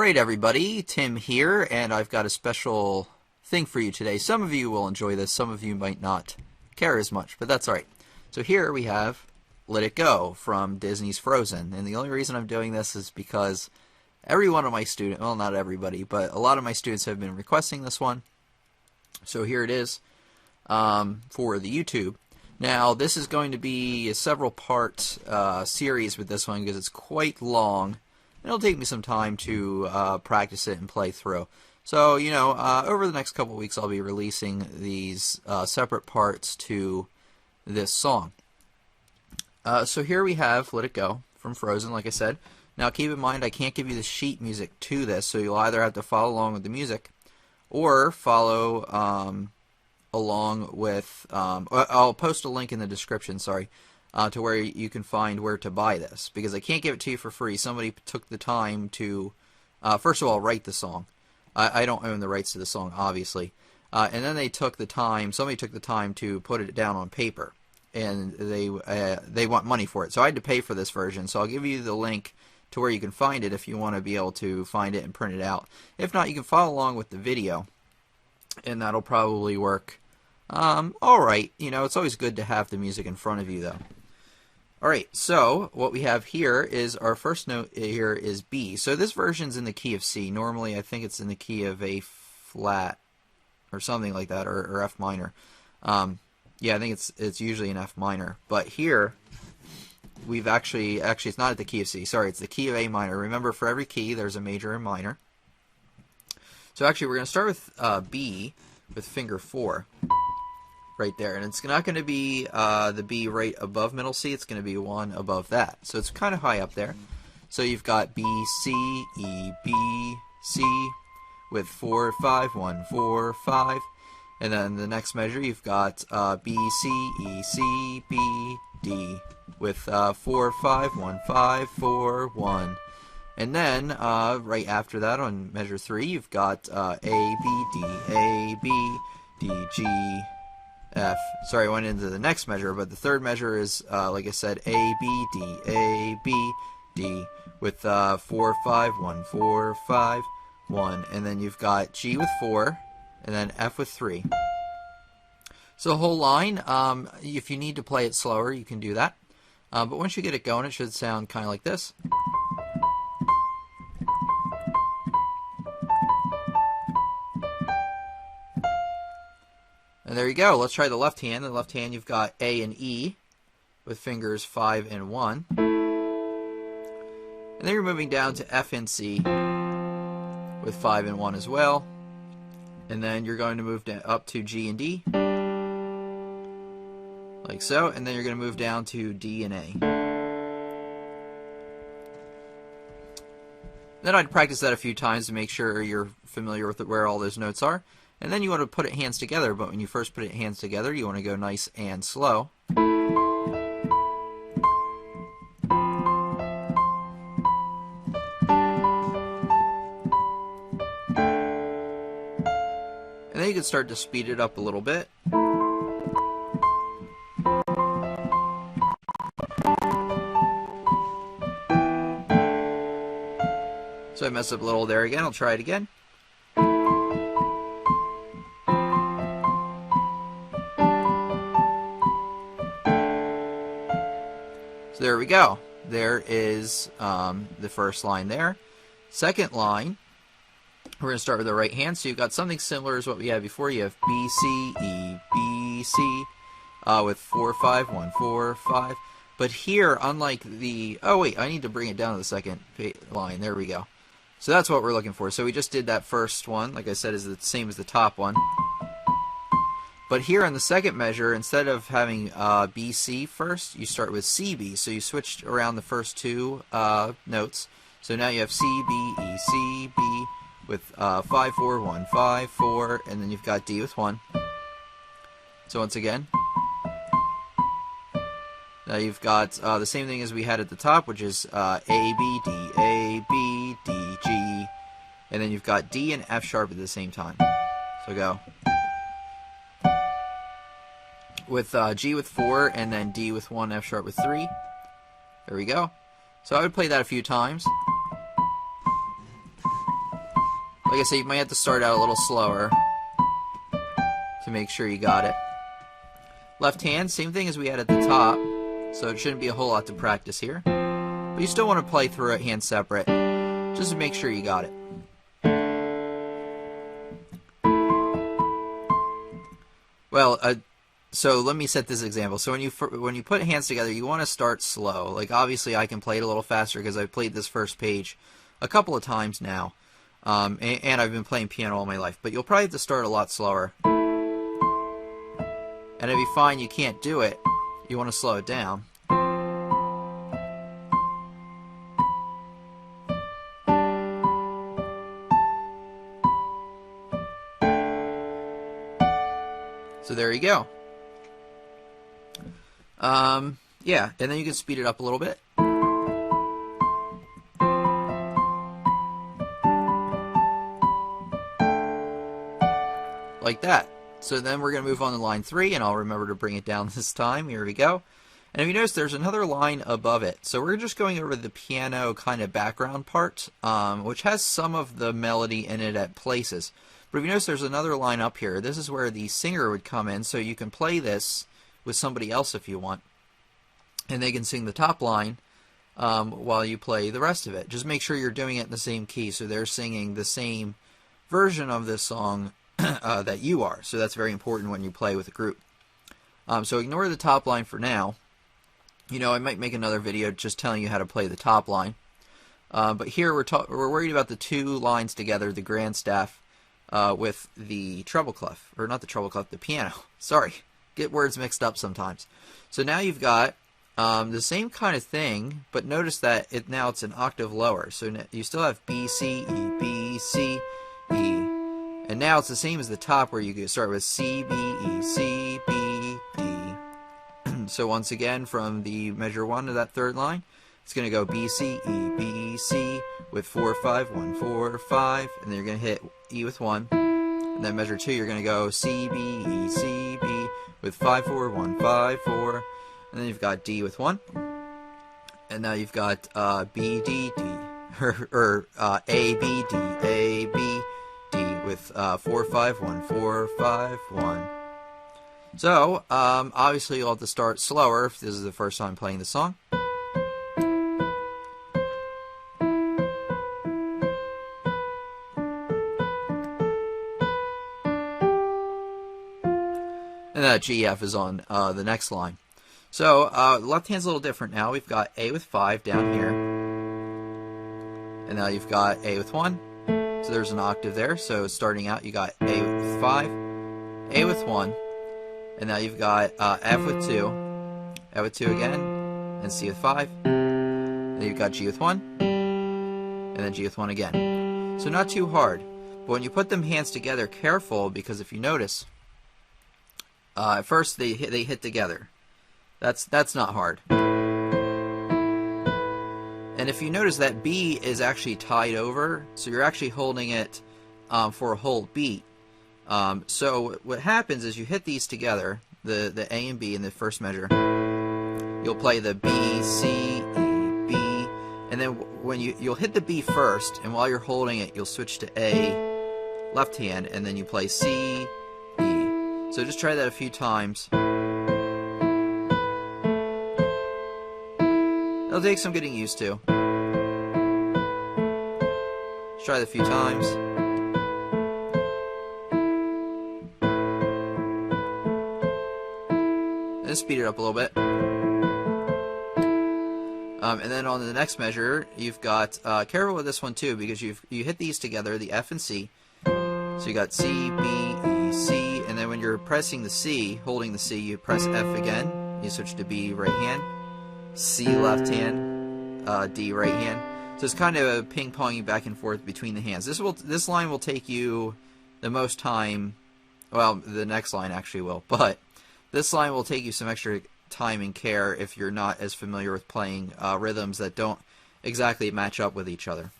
Alright everybody, Tim here, and I've got a special thing for you today. Some of you will enjoy this, some of you might not care as much, but that's alright. So here we have Let It Go from Disney's Frozen, and the only reason I'm doing this is because every one of my students, well not everybody, but a lot of my students have been requesting this one. So here it is for the YouTube. Now this is going to be a several part series with this one because it's quite long. It'll take me some time to practice it and play through. So, you know, over the next couple weeks I'll be releasing these separate parts to this song. So here we have Let It Go from Frozen, like I said. Now keep in mind I can't give you the sheet music to this, so you'll either have to follow along with the music or follow along with... I'll post a link in the description, sorry. To where you can find where to buy this, because I can't give it to you for free. Somebody took the time to, first of all, write the song. I don't own the rights to the song, obviously. And then they took the time, somebody took the time to put it down on paper, and they want money for it. So I had to pay for this version, so I'll give you the link to where you can find it if you want to be able to find it and print it out. If not, you can follow along with the video, and that'll probably work. Alright, you know, it's always good to have the music in front of you, though. Alright, so what we have here is our first note here is B. So this version's in the key of C. Normally I think it's in the key of A flat or something like that, or F minor. Yeah, I think it's usually in F minor. But here we've actually it's not at the key of C. Sorry, it's the key of A minor. Remember, for every key there's a major and minor. So actually we're going to start with B with finger 4. Right there, and it's not going to be the B right above middle C, it's going to be one above that. So it's kind of high up there. So you've got B, C, E, B, C with 4, 5, 1, 4, 5. And then the next measure you've got B, C, E, C, B, D with 4, 5, 1, 5, 4, 1. And then right after that on measure 3 you've got A, B, D, A, B, D, G, F. Sorry, I went into the next measure, but the third measure is, like I said, A, B, D, A, B, D, with 4, 5, 1, 4, 5, 1. And then you've got G with 4, and then F with 3. So the whole line, if you need to play it slower, you can do that. But once you get it going, it should sound kind of like this. And there you go. Let's try the left hand. In the left hand, you've got A and E with fingers 5 and 1. And then you're moving down to F and C with 5 and 1 as well. And then you're going to move up to G and D, like so. And then you're going to move down to D and A. Then I'd practice that a few times to make sure you're familiar with where all those notes are. And then you want to put it hands together, but when you first put it hands together, you want to go nice and slow. And then you can start to speed it up a little bit. So I messed up a little there again. I'll try it again. So there we go. There is the first line there. Second line, we're going to start with the right hand. So you've got something similar as what we had before. You have B, C, E, B, C with 4, 5, 1, 4, 5. But here, unlike the... Oh, wait, I need to bring it down to the second line. There we go. So that's what we're looking for. So we just did that first one. Like I said, is the same as the top one. But here in the second measure, instead of having BC first, you start with CB. So you switched around the first two notes. So now you have C, B, E, C, B with 5, 4, 1, 5, 4, and then you've got D with 1. So once again, now you've got the same thing as we had at the top, which is A, B, D, A, B, D, G, and then you've got D and F sharp at the same time. So go. With G with 4, and then D with 1, F sharp with 3. There we go. So I would play that a few times. Like I said, you might have to start out a little slower to make sure you got it. Left hand, same thing as we had at the top, so it shouldn't be a whole lot to practice here. But you still want to play through it hand separate, just to make sure you got it. Well, so let me set this example. So when you put hands together, you want to start slow. Like obviously I can play it a little faster because I've played this first page a couple of times now. And I've been playing piano all my life. But you'll probably have to start a lot slower. And if you find you can't do it, you want to slow it down. So there you go. Yeah, and then you can speed it up a little bit. Like that. So then we're going to move on to line 3, and I'll remember to bring it down this time. Here we go. And if you notice, there's another line above it. So we're just going over the piano kind of background part, which has some of the melody in it at places. But if you notice, there's another line up here. This is where the singer would come in, so you can play this with somebody else if you want. And they can sing the top line while you play the rest of it. Just make sure you're doing it in the same key, so they're singing the same version of this song that you are. So that's very important when you play with a group. So ignore the top line for now. You know, I might make another video just telling you how to play the top line. But here we're worried about the two lines together, the grand staff with the treble clef, or not the treble clef, the piano. Sorry, get words mixed up sometimes. So now you've got the same kind of thing, but notice that now it's an octave lower. So you still have B, C, E, B, C, E. And now it's the same as the top where you can start with C, B, E, C, B, D. So once again, from the measure 1 to that third line, it's going to go B, C, E, B, C with 4, 5, 1, 4, 5. And then you're going to hit E with 1. And then measure 2, you're going to go C, B, E, C, B with 5, 4, 1, 5, 4. And then you've got D with 1. And now you've got B, D, D. Or A, B, D, A, B, D with 4, 5, 1, 4, 5, 1. So, obviously you'll have to start slower if this is the first time playing the song. And that G, F is on the next line. So, left hand's a little different now. We've got A with 5 down here. And now you've got A with 1. So there's an octave there. So starting out, you got A with 5, A with 1. And now you've got F with 2, F with 2 again, and C with 5. Then you've got G with 1, and then G with 1 again. So not too hard. But when you put them hands together, careful, because if you notice, at first they hit together. That's not hard. And if you notice that B is actually tied over, so you're actually holding it for a whole beat. So what happens is you hit these together, the A and B in the first measure. You'll play the B, C, E, B, and then when you'll hit the B first, and while you're holding it, you'll switch to A, left hand, and then you play C, E. So just try that a few times. It'll take some getting used to. Just try it a few times. And speed it up a little bit. And then on the next measure, you've got, careful with this one too, because you hit these together, the F and C. So you got C, B, E, C, and then when you're pressing the C, holding the C, you press F again. You switch to B right hand, C left hand, D right hand. So it's kind of ping-ponging back and forth between the hands. This line will take you the most time. Well, the next line actually will, but this line will take you some extra time and care if you're not as familiar with playing rhythms that don't exactly match up with each other.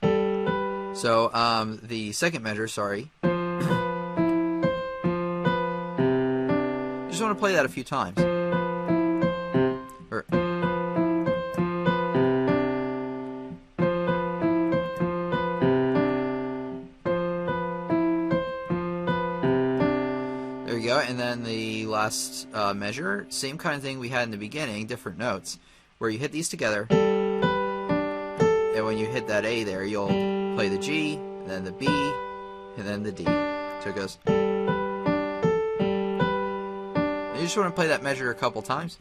So the second measure, sorry. Just want to play that a few times. There you go, and then the last measure, same kind of thing we had in the beginning, different notes, where you hit these together, and when you hit that A there, you'll play the G, and then the B, and then the D. So it goes. You just want to play that measure a couple times.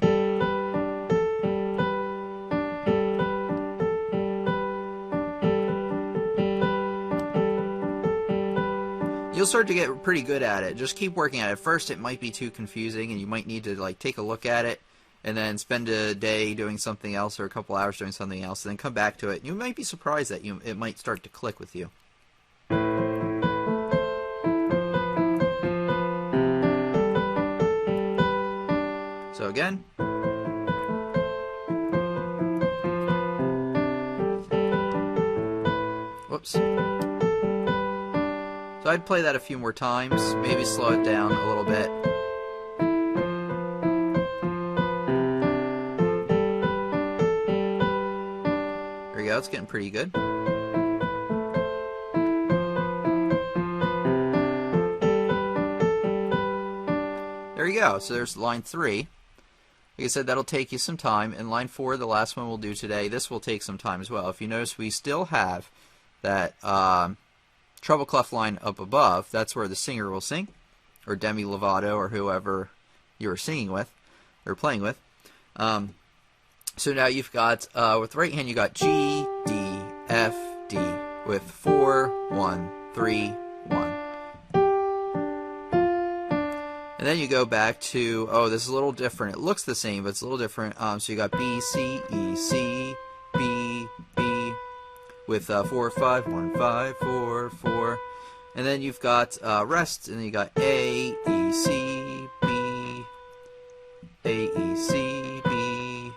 You'll start to get pretty good at it. Just keep working at it. First, it might be too confusing, and you might need to take a look at it, and then spend a day doing something else or a couple hours doing something else, and then come back to it. You might be surprised that it might start to click with you. So again. Whoops. So I'd play that a few more times, maybe slow it down a little bit. There you go, it's getting pretty good. There you go, so there's line 3. Like I said, that'll take you some time. And line 4, the last one we'll do today, this will take some time as well. If you notice, we still have that treble clef line up above. That's where the singer will sing, or Demi Lovato, or whoever you were singing with, or playing with. So now you've got, with the right hand, you got G, D, F, D, with 4, 1, 3, 1. And then you go back to, oh, this is a little different. It looks the same, but it's a little different. So you got B, C, E, C, B, B, with 4, 5, 1, 5, 4, 4. And then you've got rest, and then you got A, E, C, B, A, E, C, B,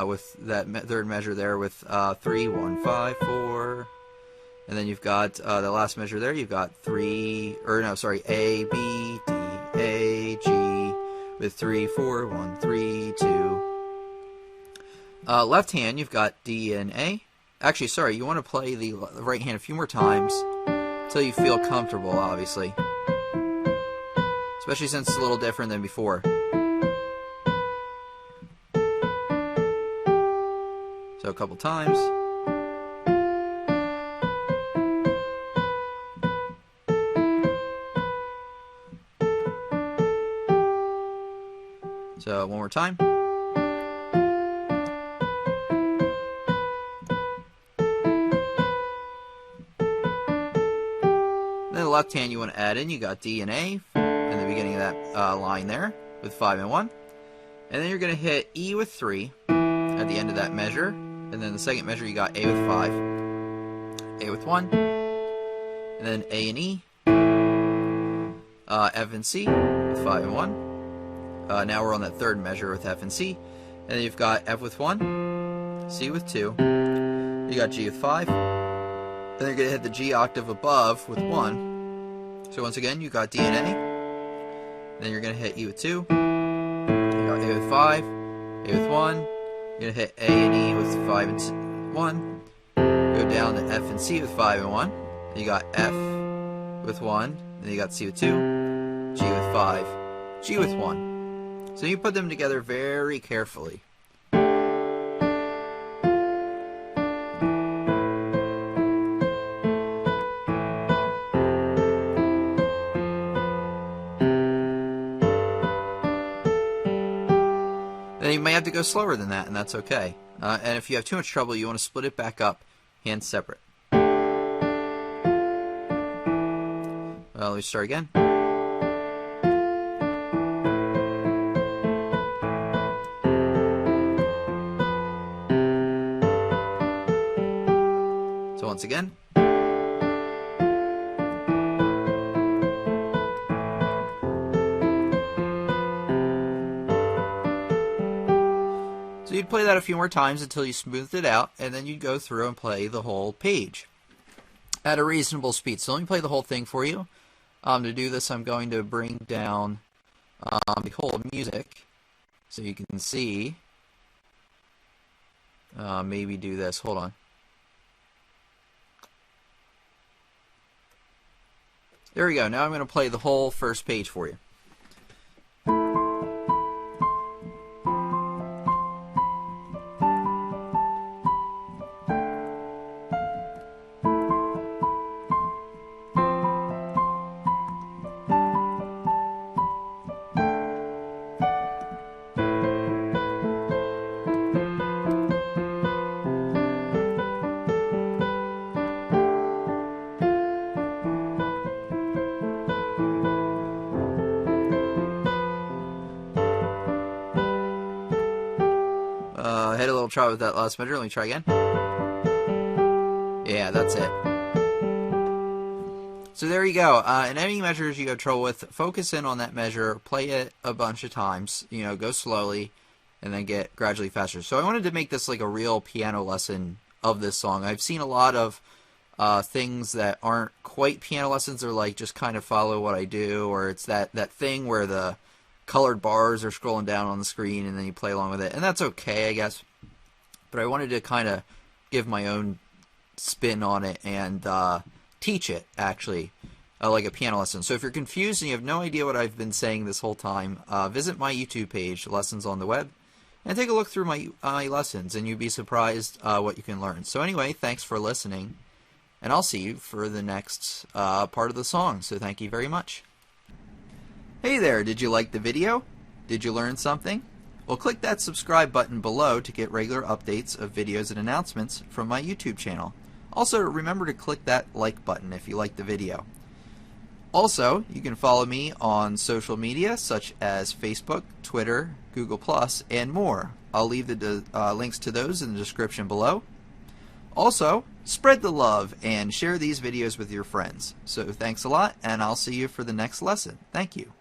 with that third measure there with 3, 1, 5, 4. And then you've got the last measure there, you've got A, B, D, A, G, with 3, 4, 1, 3, 2. Left hand, you've got D and A. Actually, sorry, you want to play the right hand a few more times until you feel comfortable, obviously. Especially since it's a little different than before. So a couple times. So one more time. Then the left hand you want to add in, you got D and A in the beginning of that line there with 5 and 1. And then you're going to hit E with 3 at the end of that measure. And then the second measure you got A with 5, A with 1, and then A and E, F and C with 5 and 1. Now we're on that third measure with F and C. And then you've got F with 1, C with 2, you got G with 5, and then you're going to hit the G octave above with 1. So once again, you got D and A, then you're going to hit E with 2, you got A with 5, A with 1, you're going to hit A and E with 5 and 1, go down to F and C with 5 and 1, then you got F with 1, then you got C with 2, G with 5, G with 1. So you put them together very carefully. Then you may have to go slower than that, and that's okay. And if you have too much trouble, you want to split it back up, hands separate. Well, let me start again. So once again. So you'd play that a few more times until you smoothed it out, and then you'd go through and play the whole page at a reasonable speed. So let me play the whole thing for you. To do this, I'm going to bring down the whole music so you can see. Maybe do this. Hold on. There we go. Now I'm going to play the whole first page for you. I had a little trouble with that last measure. Let me try again. Yeah, that's it. So there you go. In any measures you have trouble with, focus in on that measure, play it a bunch of times, go slowly, and then get gradually faster. So I wanted to make this like a real piano lesson of this song. I've seen a lot of things that aren't quite piano lessons, or like just kind of follow what I do, or it's that thing where the colored bars are scrolling down on the screen and then you play along with it, and that's okay, I guess. But I wanted to kind of give my own spin on it and teach it, actually, like a piano lesson. So if you're confused and you have no idea what I've been saying this whole time, visit my YouTube page, Lessons on the Web, and take a look through my lessons, and you'd be surprised what you can learn. So anyway, thanks for listening, and I'll see you for the next part of the song. So thank you very much. Hey there, did you like the video? Did you learn something? Well, click that subscribe button below to get regular updates of videos and announcements from my YouTube channel. Also, remember to click that like button if you like the video. Also, you can follow me on social media such as Facebook, Twitter, Google+, and more. I'll leave the links to those in the description below. Also, spread the love and share these videos with your friends. So thanks a lot, and I'll see you for the next lesson. Thank you.